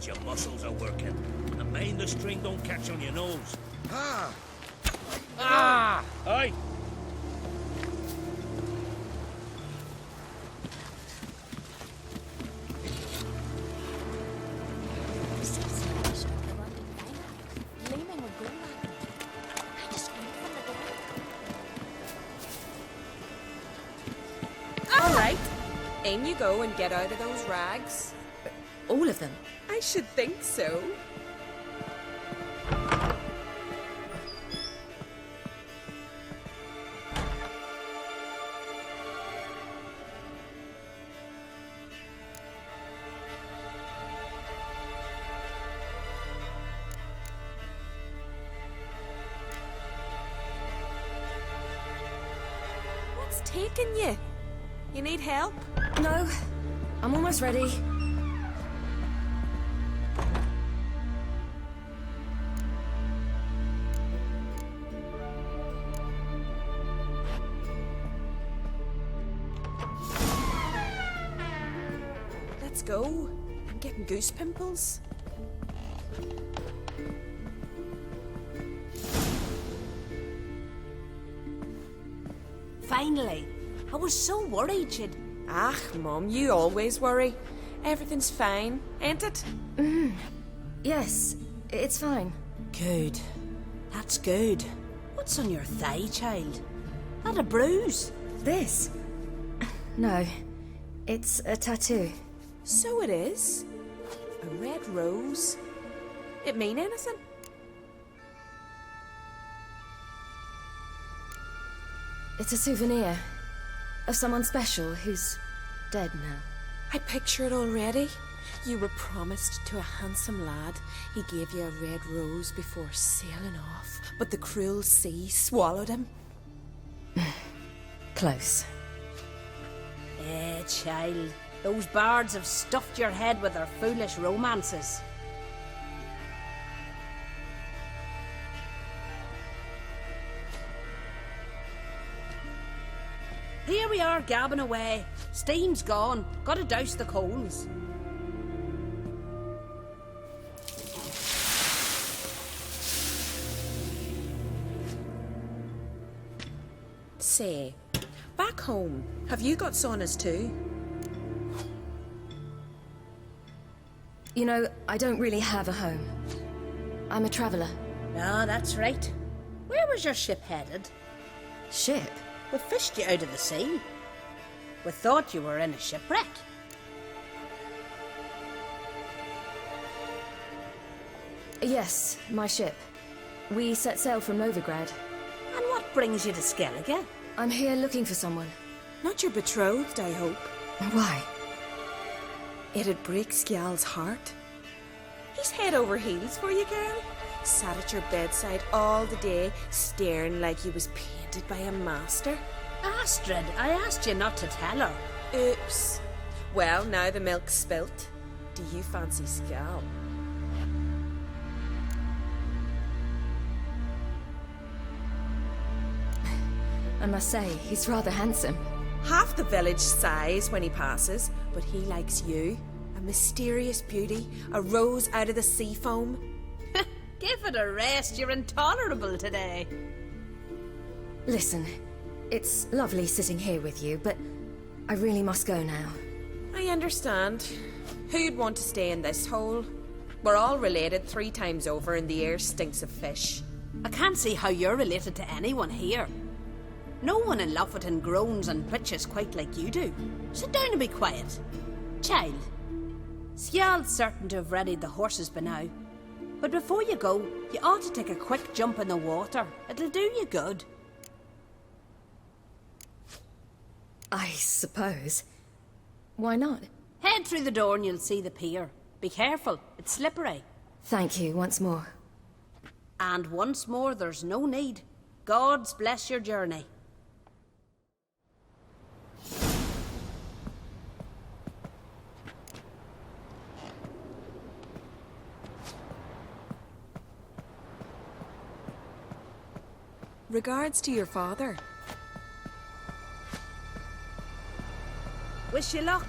means your muscles are working. And mind the string don't catch on your nose. Ah! Ah! Aye! All right, in you go and get out of those rags. All of them? I should think so. What's taking you? You need help? No, I'm almost ready. Let's go. I'm getting goose pimples. Finally. I was so worried you'd... Ah, Mum, you always worry. Everything's fine, ain't it? Yes, it's fine. Good. That's good. What's on your thigh, child? That a bruise? This? No, it's a tattoo. So it is. A red rose. It mean anything? It's a souvenir of someone special who's dead now. I picture it already. You were promised to a handsome lad. He gave you a red rose before sailing off, but the cruel sea swallowed him. Close. Child. Those bards have stuffed your head with their foolish romances. Here we are, gabbing away. Steam's gone. Gotta douse the coals. Say, back home, have you got saunas too? You know, I don't really have a home. I'm a traveller. Ah, that's right. Where was your ship headed? Ship? We fished you out of the sea. We thought you were in a shipwreck. Yes, my ship. We set sail from Novigrad. And what brings you to Skellige? I'm here looking for someone. Not your betrothed, I hope. Why? It'd break Skjal's heart. He's head over heels for you, girl. Sat at your bedside all the day, staring like he was painted by a master. Astrid, I asked you not to tell her. Oops. Well, now the milk's spilt. Do you fancy Skjal? I must say, he's rather handsome. Half the village sighs when he passes, but he likes you. A mysterious beauty, a rose out of the sea foam. Give it a rest, you're intolerable today. Listen, it's lovely sitting here with you, but I really must go now. I understand. Who'd want to stay in this hole? We're all related 3 times over and the air stinks of fish. I can't see how you're related to anyone here. No one in Lofoten groans and bitches quite like you do. Sit down and be quiet. Child, Skjal's certain to have readied the horses by now. But before you go, you ought to take a quick jump in the water. It'll do you good. I suppose. Why not? Head through the door and you'll see the pier. Be careful, it's slippery. Thank you once more. And once more, there's no need. God's bless your journey. Regards to your father. Wish you luck.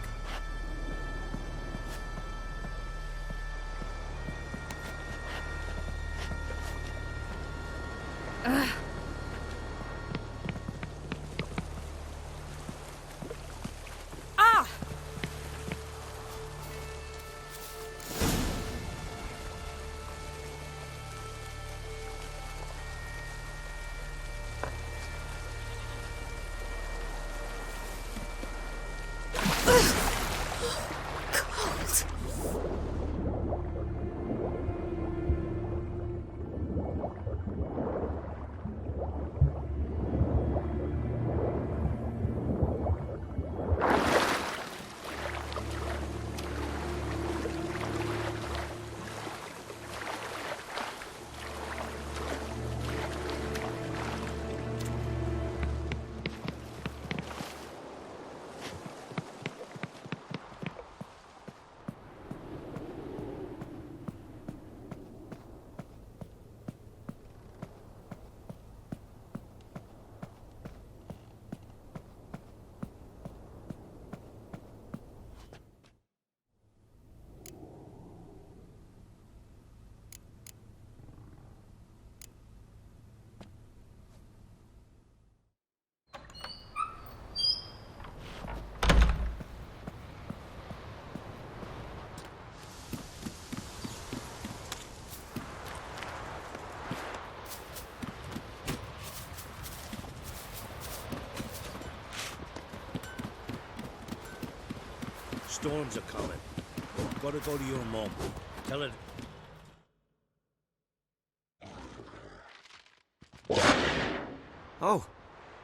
Ah! Cold. Storms are coming. Gotta go to your mum. Tell her. Oh,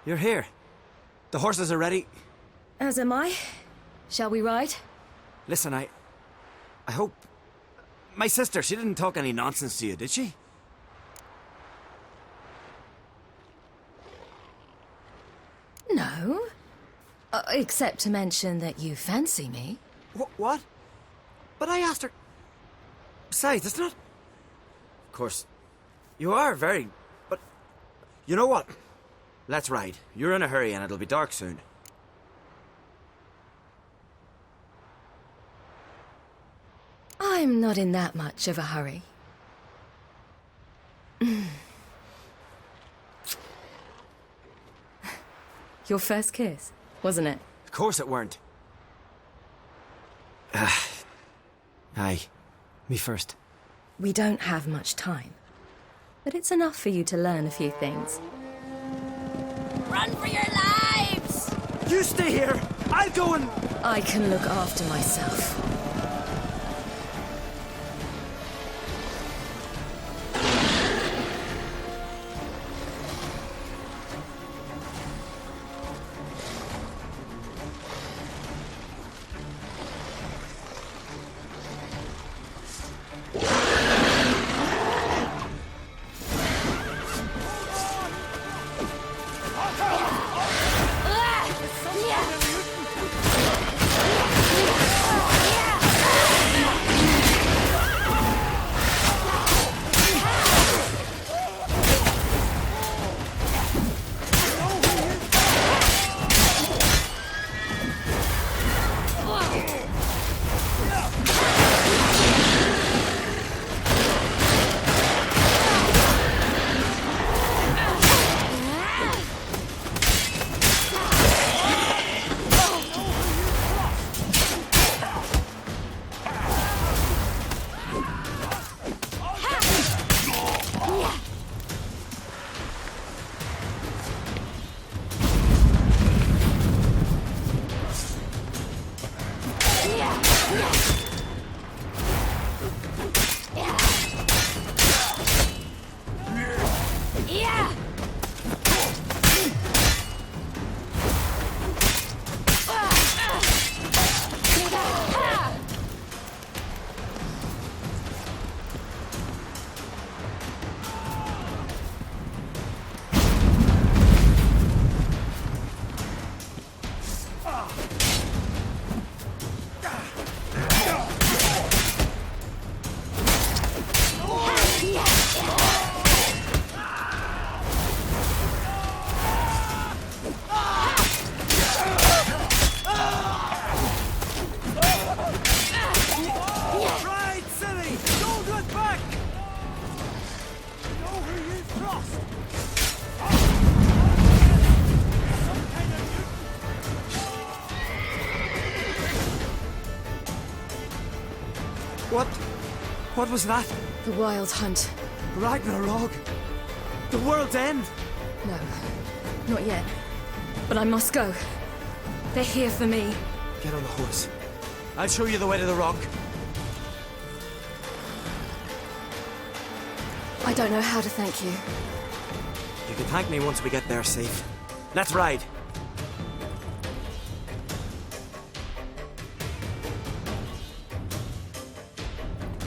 you're here. The horses are ready. As am I. Shall we ride? Listen, I hope... My sister, she didn't talk any nonsense to you, did she? No. Except to mention that you fancy me. What? But I asked her... Besides, it's not... Of course, you are very... But... You know what? Let's ride. You're in a hurry and it'll be dark soon. I'm not in that much of a hurry. Your first kiss, wasn't it? Of course it weren't. Aye. Me first. We don't have much time. But it's enough for you to learn a few things. Run for your lives! You stay here! I'll go and... I can look after myself. What was that? The Wild Hunt. Ragnarok? The world's end? No, not yet. But I must go. They're here for me. Get on the horse. I'll show you the way to the rock. I don't know how to thank you. You can thank me once we get there safe. Let's ride.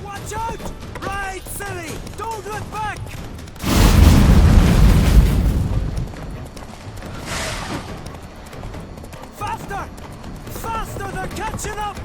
Watch out! Ride, Ciri! Don't look back! Faster! Faster! They're catching up!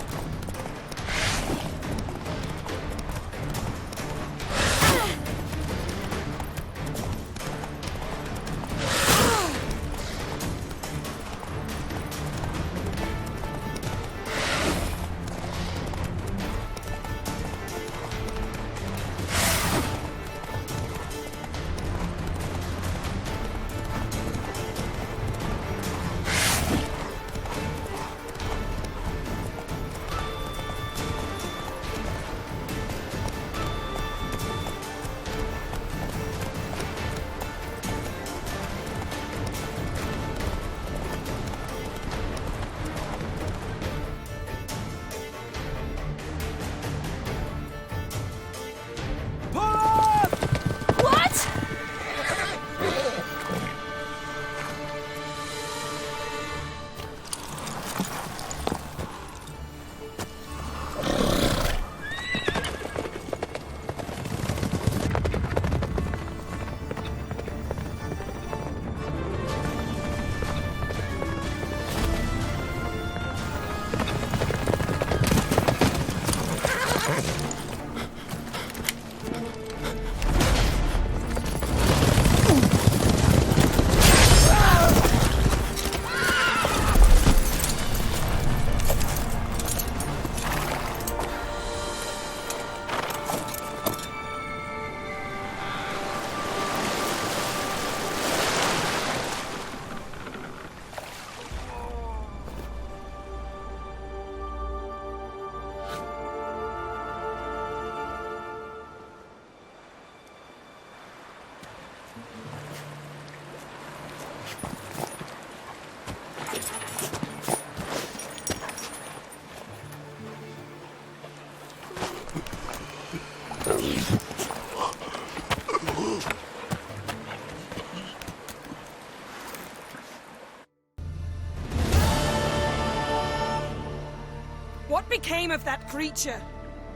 What became of that creature?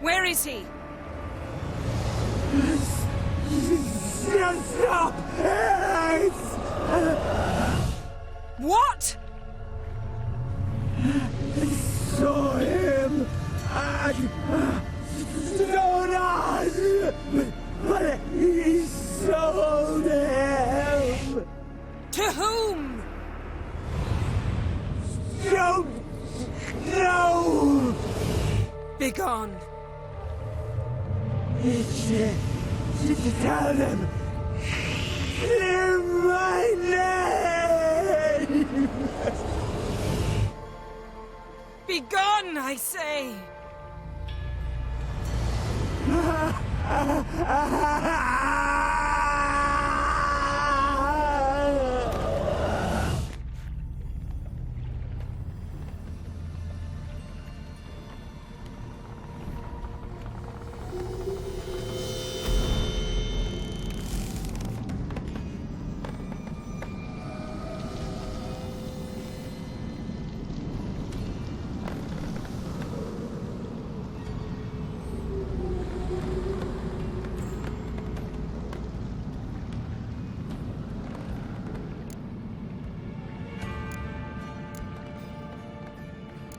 Where is he? Stop! What? Saw him at Stonas, but he sold him. To whom? Don't know. Begone. Tell them. Clear my name. Begone, I say.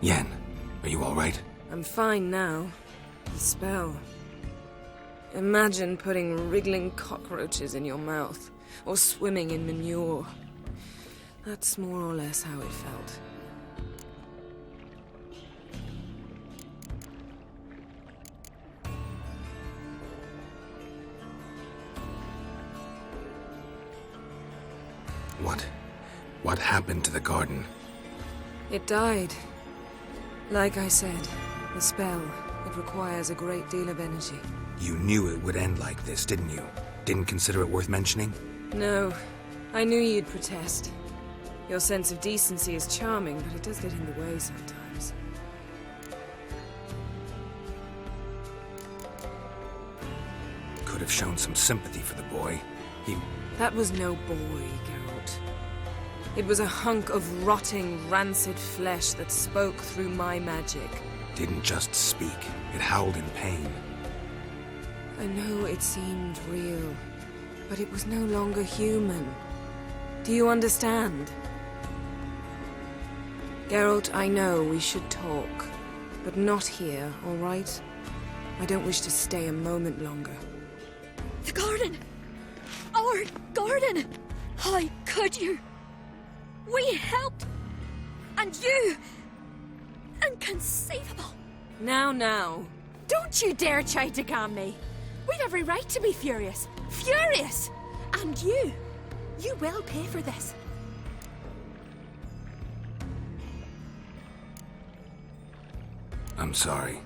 Yen, are you all right? I'm fine now. The spell. Imagine putting wriggling cockroaches in your mouth, or swimming in manure. That's more or less how it felt. What happened to the garden? It died. Like I said, the spell, it requires a great deal of energy. You knew it would end like this, didn't you? Didn't consider it worth mentioning? No, I knew you'd protest. Your sense of decency is charming, but it does get in the way sometimes. Could have shown some sympathy for the boy. That was no boy, Geralt. It was a hunk of rotting, rancid flesh that spoke through my magic. Didn't just speak. It howled in pain. I know it seemed real, but it was no longer human. Do you understand? Geralt, I know we should talk, but not here, all right? I don't wish to stay a moment longer. The garden! Our garden! How could you? We helped! And you! Inconceivable! Now. Don't you dare try to calm me! We've every right to be furious! Furious! And you will pay for this. I'm sorry.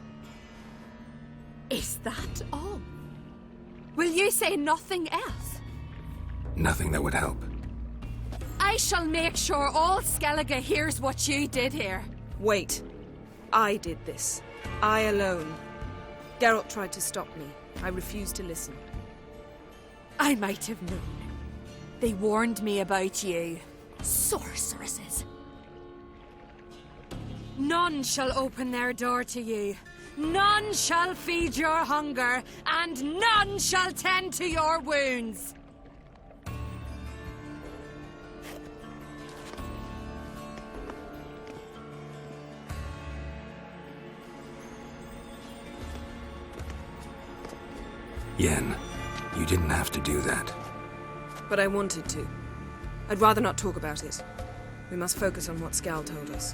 Is that all? Will you say nothing else? Nothing that would help. I shall make sure all Skellige hears what you did here. Wait. I did this. I alone. Geralt tried to stop me. I refused to listen. I might have known. They warned me about you. Sorceresses. None shall open their door to you. None shall feed your hunger, and none shall tend to your wounds. Yen, you didn't have to do that. But I wanted to. I'd rather not talk about it. We must focus on what Skal told us.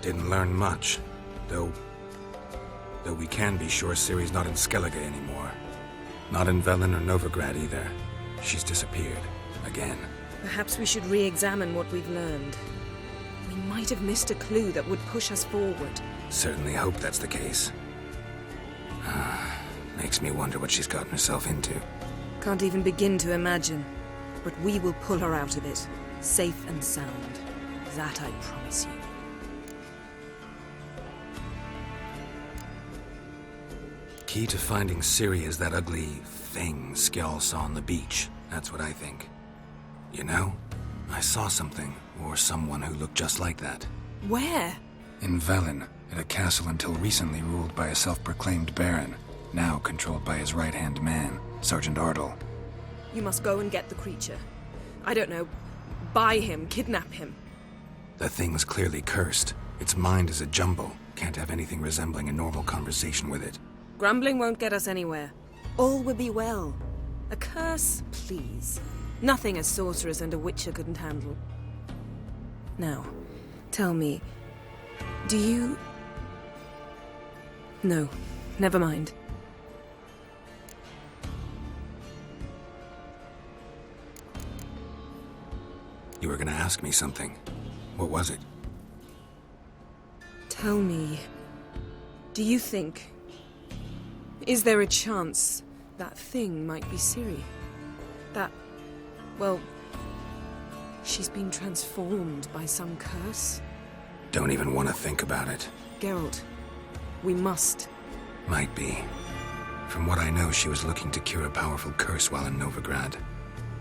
Didn't learn much, though we can be sure Ciri's not in Skellige anymore. Not in Velen or Novigrad either. She's disappeared. Again. Perhaps we should re-examine what we've learned. We might have missed a clue that would push us forward. Certainly hope that's the case. Makes me wonder what she's gotten herself into. Can't even begin to imagine. But we will pull her out of it. Safe and sound. That I promise you. Key to finding Ciri is that ugly thing Skjall saw on the beach. That's what I think. You know, I saw something, or someone who looked just like that. Where? In Velen, at a castle until recently ruled by a self-proclaimed baron, now controlled by his right-hand man, Sergeant Ardle. You must go and get the creature. I don't know. Buy him, kidnap him. The thing's clearly cursed. Its mind is a jumble. Can't have anything resembling a normal conversation with it. Grumbling won't get us anywhere. All will be well. A curse, please. Nothing a sorceress and a witcher couldn't handle. Now, tell me, do you... No, never mind. You were gonna ask me something. What was it? Tell me, do you think... Is there a chance that thing might be Ciri? That... well... she's been transformed by some curse? Don't even want to think about it. Geralt, we must. Might be. From what I know, she was looking to cure a powerful curse while in Novigrad.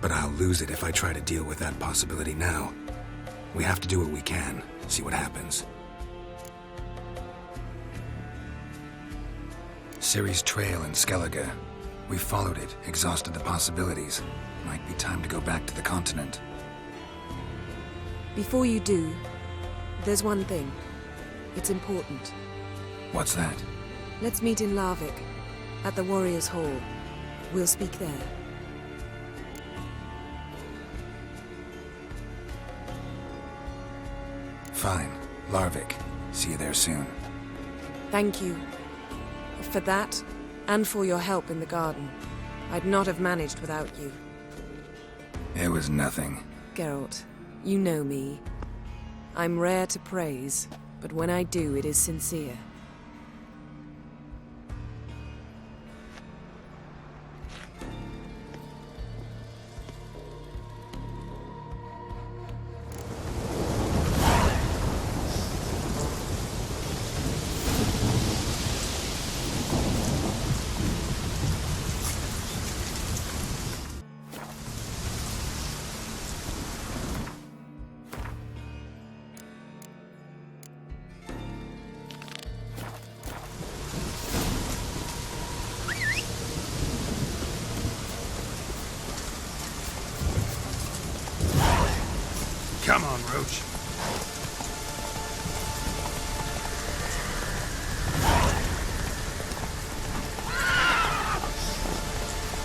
But I'll lose it if I try to deal with that possibility now. We have to do what we can, see what happens. Ciri's trail in Skellige. We followed it, exhausted the possibilities. Might be time to go back to the continent. Before you do, there's one thing. It's important. What's that? Let's meet in Larvik, at the Warriors' Hall. We'll speak there. Fine. Larvik. See you there soon. Thank you. For that, and for your help in the garden. I'd not have managed without you. It was nothing. Geralt, you know me. I'm rare to praise, but when I do, it is sincere. Come on, Roach.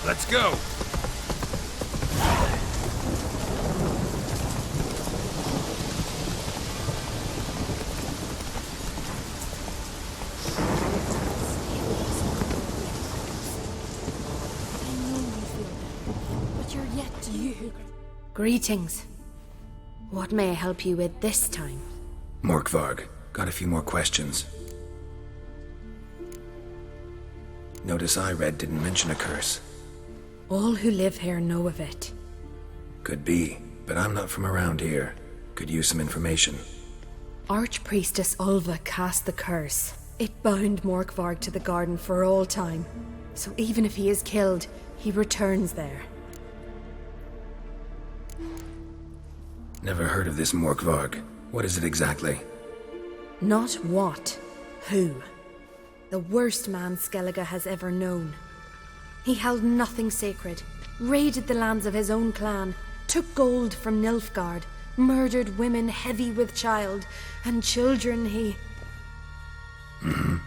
Let's go. But you're yet you. Greetings. What may I help you with this time? Morkvarg, got a few more questions. Notice I read didn't mention a curse. All who live here know of it. Could be, but I'm not from around here. Could use some information. Archpriestess Ulva cast the curse. It bound Morkvarg to the garden for all time. So even if he is killed, he returns there. Never heard of this Morkvarg. What is it exactly? Not what, who. The worst man Skellige has ever known. He held nothing sacred, raided the lands of his own clan, took gold from Nilfgaard, murdered women heavy with child, and children he...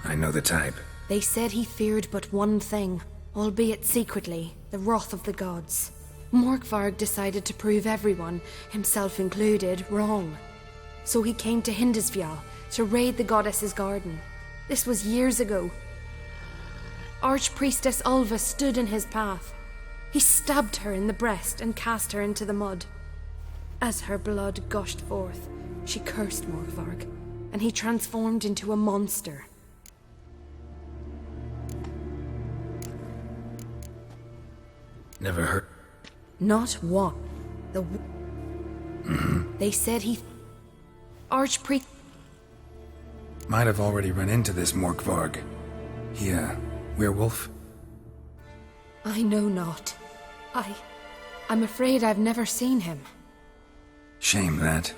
I know the type. They said he feared but one thing, albeit secretly, the wrath of the gods. Morkvarg decided to prove everyone, himself included, wrong. So he came to Hindisfjall to raid the goddess's garden. This was years ago. Archpriestess Ulva stood in his path. He stabbed her in the breast and cast her into the mud. As her blood gushed forth, she cursed Morkvarg, and he transformed into a monster. Never heard. Not what? They said he... Archpriest... Might have already run into this Morkvarg. He, werewolf? I know not. I'm afraid I've never seen him. Shame that.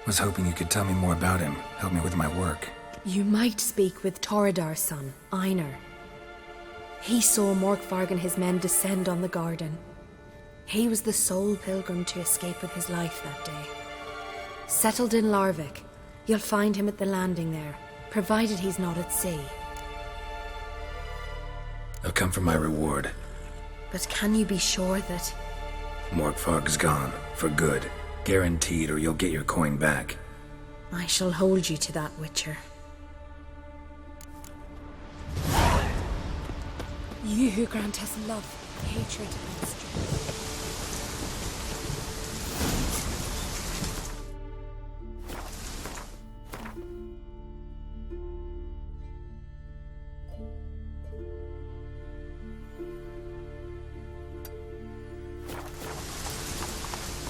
Was hoping you could tell me more about him, help me with my work. You might speak with Toradar's son, Einar. He saw Morkvarg and his men descend on the garden. He was the sole pilgrim to escape with his life that day. Settled in Larvik, you'll find him at the landing there, provided he's not at sea. I've come for my reward. But can you be sure that... Morkvarg's gone, for good. Guaranteed, or you'll get your coin back. I shall hold you to that, Witcher. You who grant us love, hatred, and strength.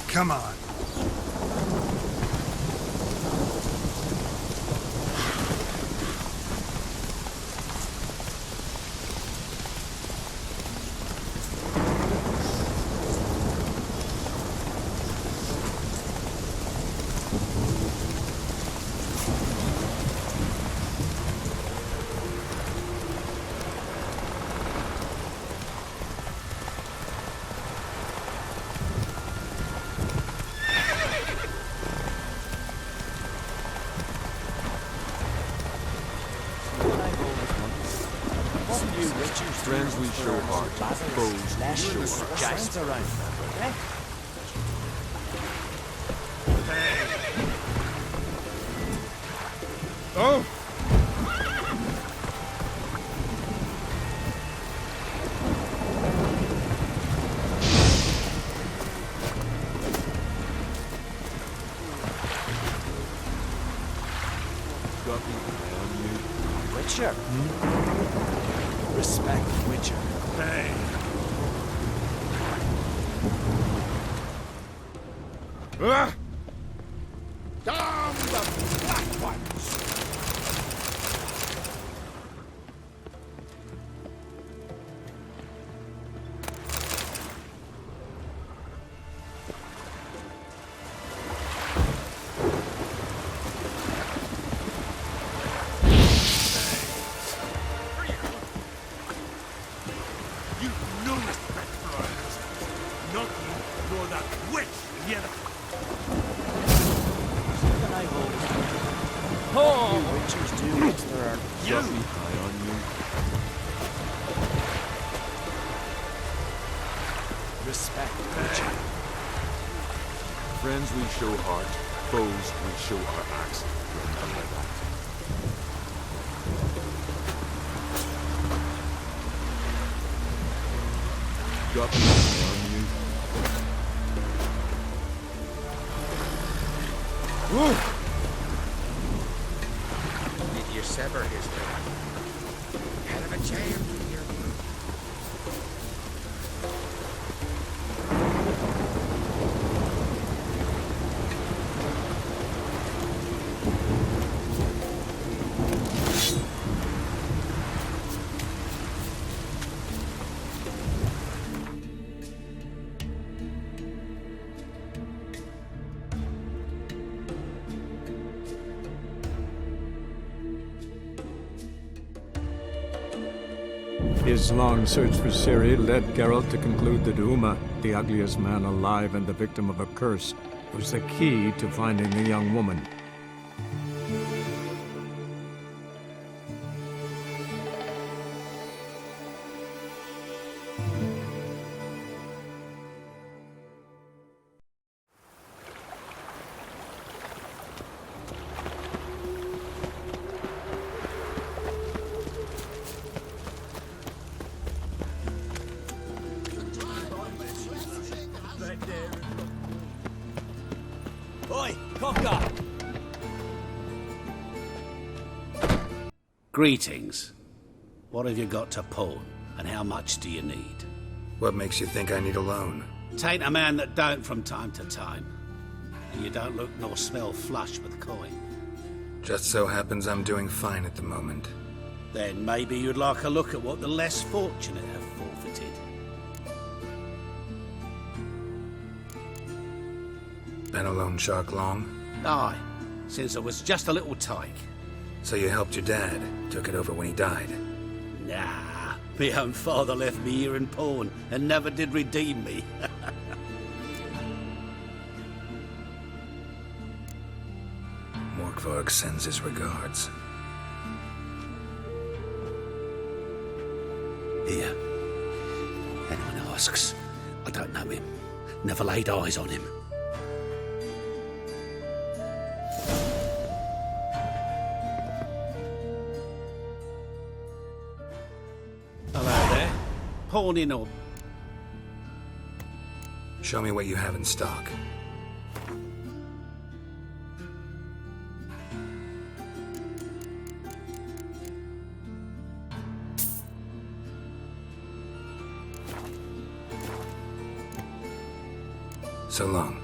Come on. Friends we show heart, foes less show just around. Oh! Got me on you. Witcher? Respect Witcher. Hey. Damn the black ones! You've no respect for our ancestors. Not you, nor that witch, Yennefer. Witchers do as there are. Got me high on you. Respect Witcher. Friends we show heart, foes we show our axe. Remember that. Got me on you. Did you sever his head? Head of a giant here. His long search for Ciri led Geralt to conclude that Uma, the ugliest man alive and the victim of a curse, was the key to finding the young woman. Oi, cocker! Greetings. What have you got to pawn, and how much do you need? What makes you think I need a loan? Tain't a man that don't from time to time. And you don't look nor smell flush with coin. Just so happens I'm doing fine at the moment. Then maybe you'd like a look at what the less fortunate have forfeited. Been a loan shark long? Aye, since I was just a little tyke. So you helped your dad, took it over when he died? Nah, my own father left me here in pawn and never did redeem me. Morkvarg sends his regards. Here. Anyone asks, I don't know him. Never laid eyes on him. Hello there. Pawning or... Show me what you have in stock. So long.